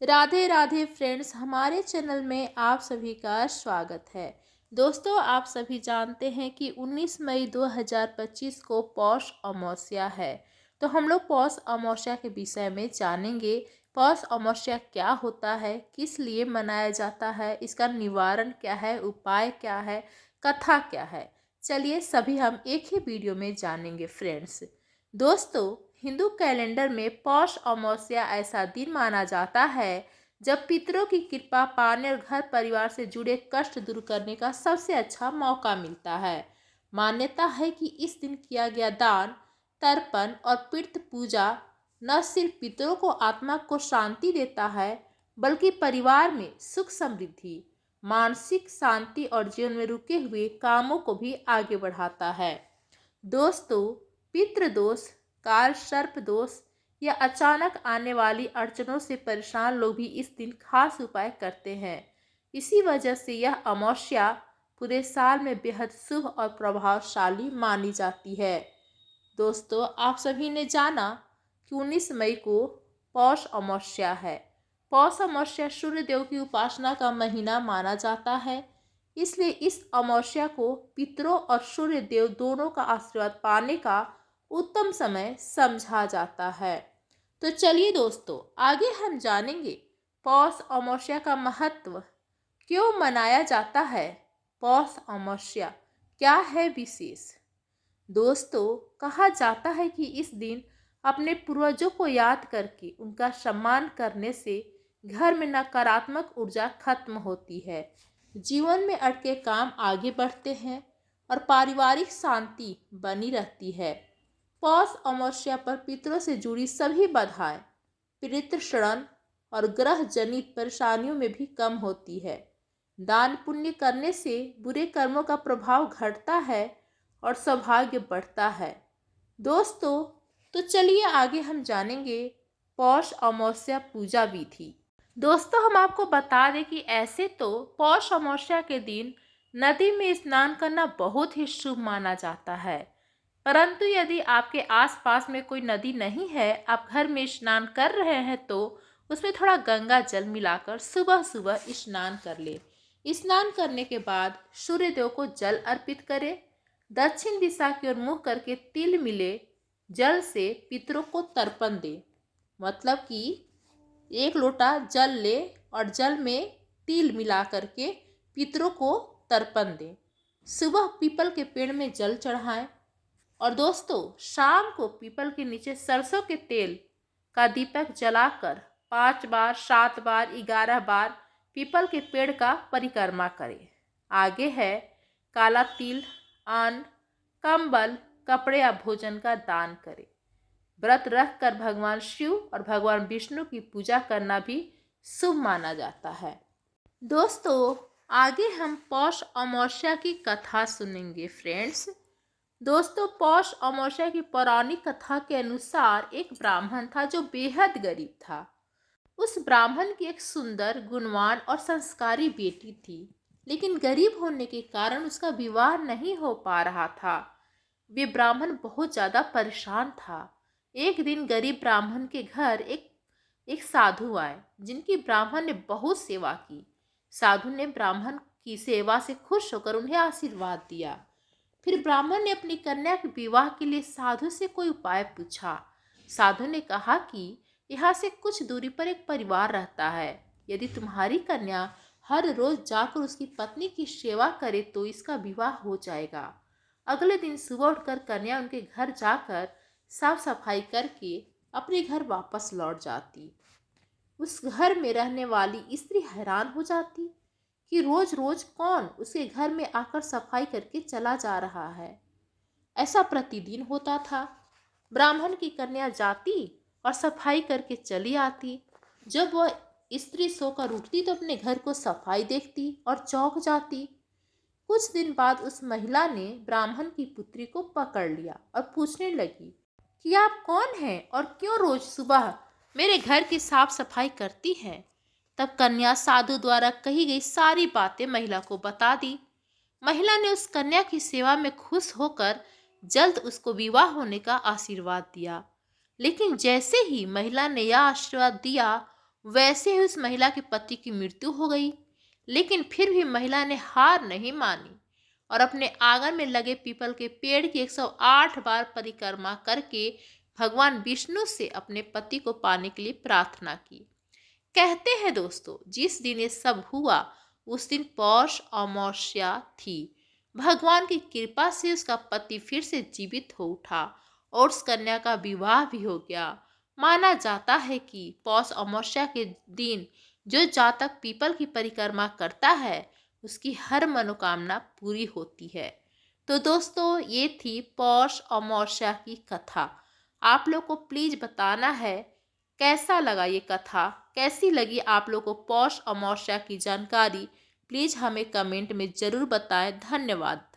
Radhe Radhe friends, हमारे channel में आप सभी का स्वागत है। दोस्तों, आप सभी जानते हैं कि 19 मई 2025 को पौष अमावस्या है। तो हम लोग पौष अमावस्या के विषय में जानेंगे। पौष अमावस्या क्या होता है, किस लिए मनाया जाता है, इसका निवारण क्या है, उपाय क्या है, कथा क्या है। चलिए सभी हम एक ही वीडियो में जानेंगे फ्रेंड्स। दोस्तों, हिंदू कैलेंडर में पौष अमावस्या ऐसा दिन माना जाता है जब पितरों की कृपा पाने और घर परिवार से जुड़े कष्ट दूर करने का सबसे अच्छा मौका मिलता है। मान्यता है कि इस दिन किया गया दान, तर्पण और पितृ पूजा न सिर्फ पितरों को आत्मा को शांति देता है, बल्कि परिवार में सुख समृद्धि, मानसिक शांति और जीवन में रुके हुए कामों को भी आगे बढ़ाता है। दोस्तों, पितृदोष, काल सर्प दोष या अचानक आने वाली अड़चनों से परेशान लोग भी इस दिन खास उपाय करते हैं। इसी वजह से यह अमावस्या पूरे साल में बेहद शुभ और प्रभावशाली मानी जाती है। दोस्तों, आप सभी ने जाना कि 19 मई को पौष अमावस्या है। पौष अमावस्या सूर्य देव की उपासना का महीना माना जाता है, इसलिए इस अमावस्या को पितरों और सूर्य देव दोनों का आशीर्वाद पाने का उत्तम समय समझा जाता है। तो चलिए दोस्तों, आगे हम जानेंगे पौष अमावस्या का महत्व, क्यों मनाया जाता है, पौष अमावस्या क्या है विशेष। दोस्तों, कहा जाता है कि इस दिन अपने पूर्वजों को याद करके उनका सम्मान करने से घर में नकारात्मक ऊर्जा खत्म होती है, जीवन में अटके काम आगे बढ़ते हैं और पारिवारिक शांति बनी रहती है। पौष अमावस्या पर पितरों से जुड़ी सभी बाधाएं, पितृ शरण और ग्रह जनित परेशानियों में भी कम होती है। दान पुण्य करने से बुरे कर्मों का प्रभाव घटता है और सौभाग्य बढ़ता है। दोस्तों, तो चलिए आगे हम जानेंगे पौष अमावस्या पूजा विधि। दोस्तों, हम आपको बता दें कि ऐसे तो पौष अमावस्या के दिन नदी में स्नान करना बहुत ही शुभ माना जाता है, परंतु यदि आपके आसपास में कोई नदी नहीं है, आप घर में स्नान कर रहे हैं, तो उसमें थोड़ा गंगा जल मिलाकर सुबह सुबह स्नान कर ले। स्नान करने के बाद सूर्य देव को जल अर्पित करें। दक्षिण दिशा की ओर मुंह करके तिल मिले जल से पितरों को तर्पण दे। मतलब कि 1 लोटा जल ले और जल में तिल मिला करके पितरों को तर्पण दे। सुबह पीपल के पेड़ में जल चढ़ाएं और दोस्तों, शाम को पीपल के नीचे सरसों के तेल का दीपक जलाकर 5 बार, 7 बार, 11 बार पीपल के पेड़ का परिक्रमा करें। आगे है काला तिल, अन्न, कंबल, कपड़े या भोजन का दान करें। व्रत रख कर भगवान शिव और भगवान विष्णु की पूजा करना भी शुभ माना जाता है। दोस्तों, आगे हम पौष अमावस्या की कथा सुनेंगे फ्रेंड्स। दोस्तों, पौष अमावस्या की पौराणिक कथा के अनुसार एक ब्राह्मण था जो बेहद गरीब था। उस ब्राह्मण की एक सुंदर, गुणवान और संस्कारी बेटी थी, लेकिन गरीब होने के कारण उसका विवाह नहीं हो पा रहा था। वे ब्राह्मण बहुत ज़्यादा परेशान था। एक दिन गरीब ब्राह्मण के घर एक साधु आए, जिनकी ब्राह्मण ने बहुत सेवा की। साधु ने ब्राह्मण की सेवा से खुश होकर उन्हें आशीर्वाद दिया। फिर ब्राह्मण ने अपनी कन्या के विवाह के लिए साधु से कोई उपाय पूछा। साधु ने कहा कि यहाँ से कुछ दूरी पर एक परिवार रहता है। यदि तुम्हारी कन्या हर रोज जाकर उसकी पत्नी की सेवा करे तो इसका विवाह हो जाएगा। अगले दिन सुबह उठकर कन्या उनके घर जाकर साफ सफाई करके अपने घर वापस लौट जाती। उस घर में रहने वाली स्त्री हैरान हो जाती कि रोज रोज कौन उसके घर में आकर सफाई करके चला जा रहा है। ऐसा प्रतिदिन होता था। ब्राह्मण की कन्या जाती और सफाई करके चली आती। जब वह स्त्री सोकर उठती तो अपने घर को सफाई देखती और चौंक जाती। कुछ दिन बाद उस महिला ने ब्राह्मण की पुत्री को पकड़ लिया और पूछने लगी कि आप कौन हैं और क्यों रोज सुबह मेरे घर की साफ सफाई करती हैं। तब कन्या साधु द्वारा कही गई सारी बातें महिला को बता दी। महिला ने उस कन्या की सेवा में खुश होकर जल्द उसको विवाह होने का आशीर्वाद दिया। लेकिन जैसे ही महिला ने यह आशीर्वाद दिया, वैसे ही उस महिला के पति की मृत्यु हो गई। लेकिन फिर भी महिला ने हार नहीं मानी और अपने आंगन में लगे पीपल के पेड़ की 108 बार परिक्रमा करके भगवान विष्णु से अपने पति को पाने के लिए प्रार्थना की। कहते हैं दोस्तों, जिस दिन ये सब हुआ उस दिन पौष अमावस्या थी। भगवान की कृपा से उसका पति फिर से जीवित हो उठा और उस कन्या का विवाह भी हो गया। माना जाता है कि पौष अमावस्या के दिन जो जातक पीपल की परिक्रमा करता है उसकी हर मनोकामना पूरी होती है। तो दोस्तों, ये थी पौष अमावस्या की कथा। आप लोग को प्लीज बताना है कैसा लगा ये कथा, कैसी लगी आप लोग को पौष अमावस्या की जानकारी। प्लीज हमें कमेंट में जरूर बताएं। धन्यवाद।